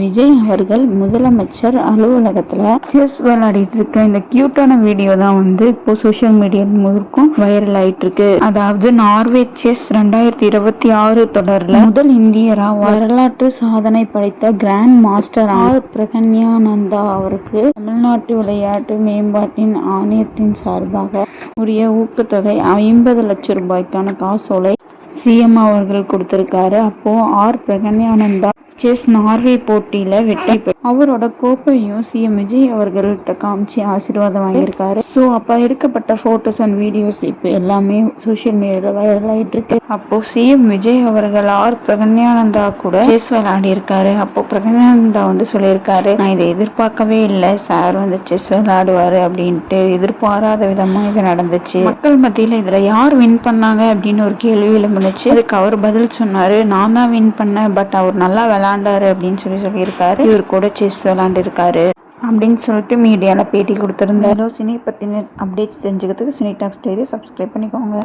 விஜய் அவர்கள் முதலமைச்சர் அலுவலகத்துல செஸ் விளையாடிட்டு இருக்க இந்த கியூட்டான வீடியோ தான் இப்போ சோசியல் மீடியா முழுக்கும் வைரல் ஆயிட்டு இருக்கு. அதாவது நார்வே செஸ் 2026 தொடர்ல முதல் இந்தியரா வரலாற்று சாதனை படைத்த கிராண்ட் மாஸ்டர் ஆர் பிரகன்யானந்தா அவருக்கு தமிழ்நாட்டு விளையாட்டு மேம்பாட்டின் ஆணையத்தின் சார்பாக உரிய ஊக்கத்தொகை 50 லட்சம் ரூபாய்க்கான காசோலை சிஎம் அவர்கள் கொடுத்திருக்காரு. அப்போ ஆர் பிரகன்யானந்தா செஸ் நார்வே போட்டியில வெற்றி அவரோட கோப்பையும் சிஎம் விஜய் அவர்கள்ட்ட காமிச்சு ஆசீர்வாதம் வாங்கியிருக்காரு. ஸோ அப்ப எடுக்கப்பட்ட போட்டோஸ் அண்ட் வீடியோஸ் இப்போ எல்லாமே சோசியல் மீடியால வைரல் ஆயிட்டு இருக்கு. அப்போ சிஎம் விஜய் அவர்கள் ஆர் பிரகன்யானந்தா கூட செஸ் விளையாடி இருக்காரு. அப்போ பிரகன்யானந்தா சொல்லியிருக்காரு, நான் இதை எதிர்பார்க்கவே இல்லை, சார் செஸ் விளையாடுவாரு அப்படின்ட்டு. எதிர்பாராத விதமா இது நடந்துச்சு. மக்கள் மத்தியில இதுல யார் வின் பண்ணாங்க அப்படின்னு ஒரு கேள்வி எழும்புனுச்சு. அதுக்கு அவர் பதில் சொன்னாரு, நான் தான் வின் பண்ணேன், பட் அவர் நல்லா விளையாண்டாரு அப்படின்னு சொல்லியிருக்காரு. இவர் கூட செஸ் விளையாண்டு இருக்காரு அப்படின்னு சொல்லிட்டு மீடியால பேட்டி கொடுத்திருந்தாரு. சினி பத்தின அப்டேட்ஸ் தெரிஞ்சுக்கிறதுக்கு சினி டாக்ஸ் டைரி சப்ஸ்கிரைப் பண்ணிக்கோங்க.